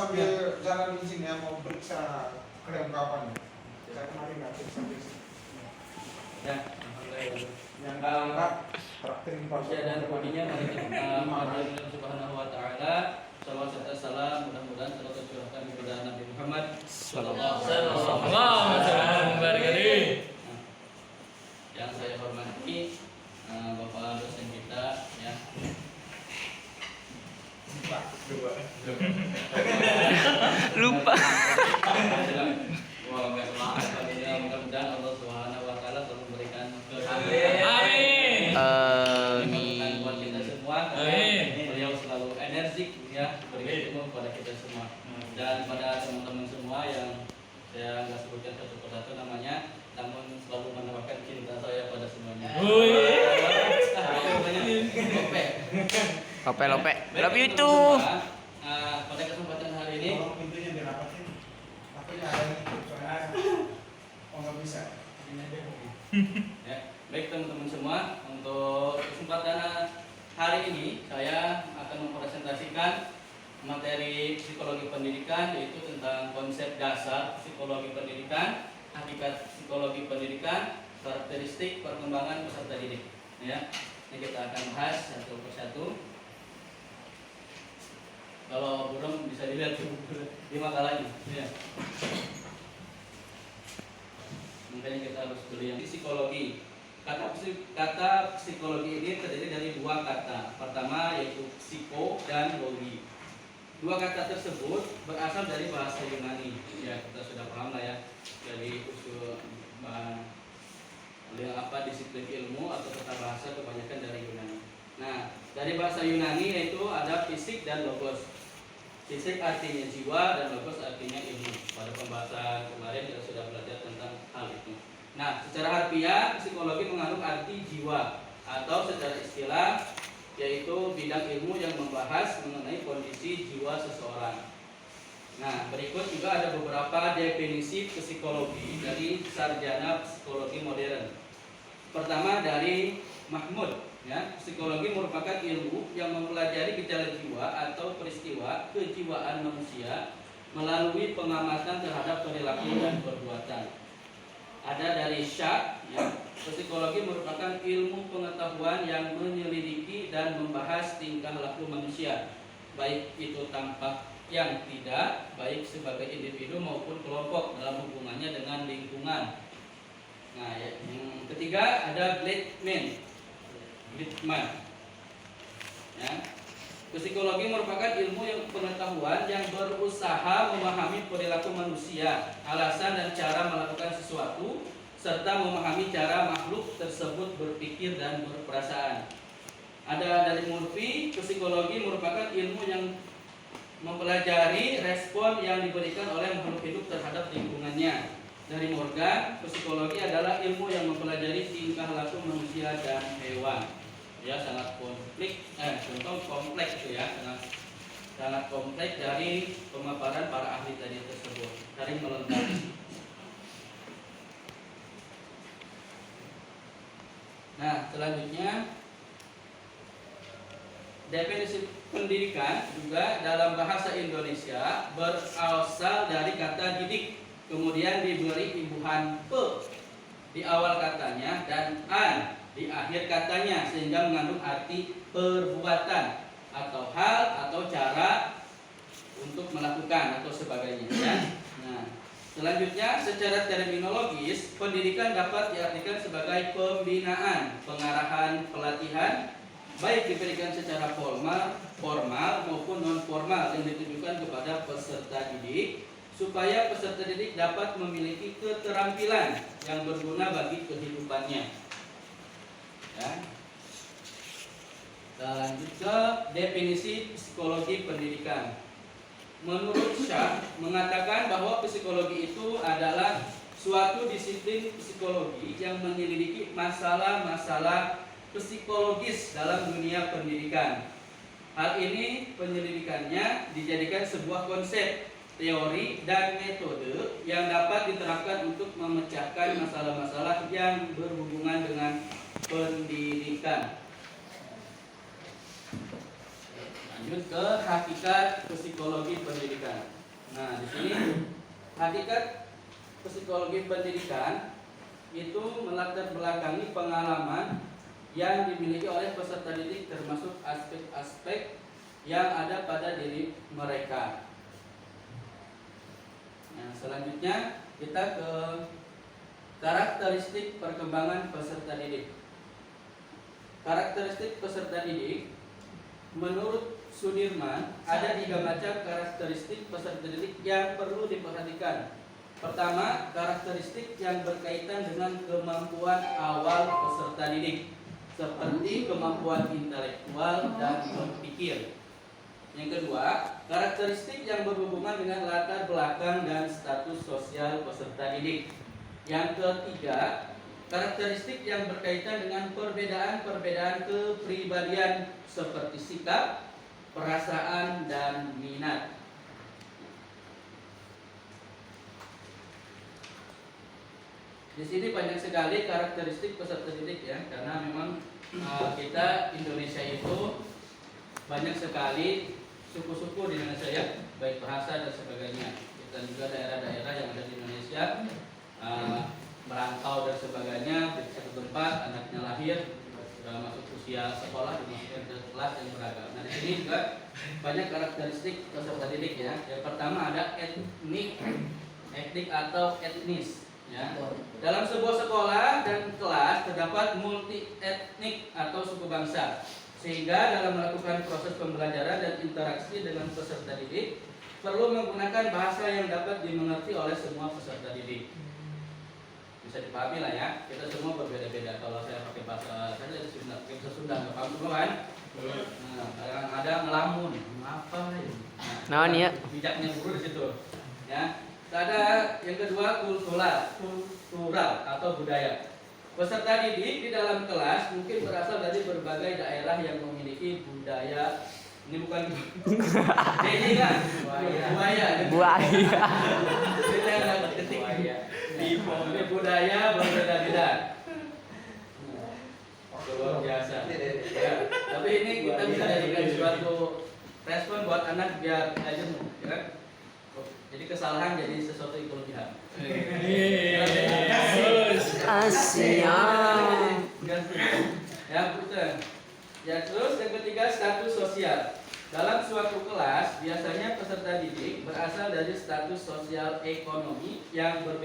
sambil jalan di sini ya, mau periksa kelengkapan. Saya kemarin nggak periksa. Ya, Yang nggak praktekin ya, dan pokoknya mari kita menghadap Subhanahu wa taala. Shalawat serta salam mudah-mudahan Allah tercurahkan kepada Nabi Muhammad sallallahu alaihi wasallam. Yang saya hormati Bapak dosen kita ya. Lupa. Mudah-mudahan Allah Subhanahu wa taala selalu memberikan Amin. buat kita semua. Beliau selalu energik ya, beri ilmu kepada kita semua. Dan pada teman-teman semua yang saya nggak sebutkan satu persatu namanya, namun selalu menawarkan cinta saya pada semuanya. Lope. Love you too. Pada kesempatan hari ini, tolong pintunya dirapatin. Takutnya ada yang ikut, soalnya nggak bisa. Ini aja mungkin. ya, baik teman-teman semua, untuk kesempatan hari ini saya akan mempresentasikan materi psikologi pendidikan, yaitu tentang konsep dasar psikologi pendidikan, hakikat psikologi pendidikan, karakteristik perkembangan peserta didik. Ya, ini kita akan bahas satu persatu. Kalau burung bisa dilihat di makalahnya. Ya. Makanya kita harus beli yang psikologi. Kata psikologi ini terdiri dari dua kata. Pertama yaitu psiko dan logi. Dua kata tersebut berasal dari bahasa Yunani. Ya, kita sudah paham lah ya. Dari usul disiplin ilmu atau tata bahasa kebanyakan dari Yunani. Nah, dari bahasa Yunani yaitu ada fisik dan logos. Fisik artinya jiwa dan logos artinya ilmu. Pada pembahasan kemarin kita sudah belajar tentang hal itu. Nah, secara harfiah psikologi mengandung arti jiwa atau secara istilah yaitu bidang ilmu yang membahas mengenai kondisi jiwa seseorang. Nah, berikut juga ada beberapa definisi psikologi dari sarjana psikologi modern. Pertama dari Mahmud. Ya, psikologi merupakan ilmu yang mempelajari gejala jiwa atau peristiwa kejiwaan manusia melalui pengamatan terhadap perilaku dan perbuatan. Ada dari Sharp, ya, psikologi merupakan ilmu pengetahuan yang menyelidiki dan membahas tingkah laku manusia, baik itu tampak yang tidak, baik sebagai individu maupun kelompok dalam hubungannya dengan lingkungan. Nah, yang ketiga ada Gleitman. Ya. Psikologi merupakan ilmu yang pengetahuan yang berusaha memahami perilaku manusia, alasan dan cara melakukan sesuatu, serta memahami cara makhluk tersebut berpikir dan berperasaan. Ada dari Murphy, psikologi merupakan ilmu yang mempelajari respon yang diberikan oleh makhluk hidup terhadap lingkungannya. Dari Morgan, psikologi adalah ilmu yang mempelajari tingkah laku manusia dan hewan. Ya, sangat kompleks itu ya, sangat kompleks dari pemaparan para ahli tadi tersebut, dari melengkapi. Nah, selanjutnya definisi pendidikan juga dalam bahasa Indonesia berasal dari kata didik, kemudian diberi imbuhan pe di awal katanya dan an di akhir katanya, sehingga mengandung arti perbuatan atau hal atau cara untuk melakukan atau sebagainya ya. Nah, selanjutnya secara terminologis pendidikan dapat diartikan sebagai pembinaan, pengarahan, pelatihan baik diberikan secara formal maupun non formal yang ditujukan kepada peserta didik supaya peserta didik dapat memiliki keterampilan yang berguna bagi kehidupannya. Ya. Lanjut ke definisi psikologi pendidikan. Menurut Shah mengatakan bahwa psikologi itu adalah suatu disiplin psikologi yang menyelidiki masalah-masalah psikologis dalam dunia pendidikan. Hal ini penyelidikannya dijadikan sebuah konsep, teori, dan metode yang dapat diterapkan untuk memecahkan masalah-masalah yang berhubungan dengan pendidikan. Lanjut ke hakikat psikologi pendidikan. Nah, di sini hakikat psikologi pendidikan itu melatar belakangi pengalaman yang dimiliki oleh peserta didik termasuk aspek-aspek yang ada pada diri mereka. Nah, selanjutnya kita ke karakteristik perkembangan peserta didik. Karakteristik peserta didik menurut Sudirman ada 3 macam karakteristik peserta didik yang perlu diperhatikan. Pertama, karakteristik yang berkaitan dengan kemampuan awal peserta didik, seperti kemampuan intelektual dan berpikir. Yang kedua, karakteristik yang berhubungan dengan latar belakang dan status sosial peserta didik. Yang ketiga, karakteristik yang berkaitan dengan perbedaan-perbedaan kepribadian seperti sikap, perasaan, dan minat. Di sini banyak sekali karakteristik peserta didik ya, karena memang kita Indonesia itu banyak sekali suku-suku di Indonesia ya, baik bahasa dan sebagainya. Dan juga daerah-daerah yang ada di Indonesia merantau dan sebagainya, di satu tempat anaknya lahir sudah masuk usia sekolah, dimasukkan ke kelas yang beragam. Nah, di sini juga banyak karakteristik peserta didik ya. Yang pertama ada etnik atau etnis. Ya. Dalam sebuah sekolah dan kelas terdapat multi etnik atau suku bangsa, sehingga dalam melakukan proses pembelajaran dan interaksi dengan peserta didik perlu menggunakan bahasa yang dapat dimengerti oleh semua peserta didik. Bisa dipahami lah ya, kita semua berbeda-beda. Kalau saya pakai bahasa saya dari Sunda, kita Sunda nggak paham semua kan? Nah, ada ngelamun, apa ya? Nah, nih ya. Bijaknya guru di situ, ya. Ada yang kedua kultural atau budaya. Peserta didik di dalam kelas mungkin berasal dari berbagai daerah yang memiliki budaya. Ini bukan ini kan buaya. Ini budaya berbeda-beda. Luar biasa. Ya. Tapi ini kita bisa jadikan suatu respon buat anak biar aja ya. Jadi kesalahan jadi sesuatu yang berlebihan. Asia. Ya betul. Ya terus yang ketiga status sosial. Dalam suatu kelas biasanya peserta didik berasal dari status sosial ekonomi yang berbeda.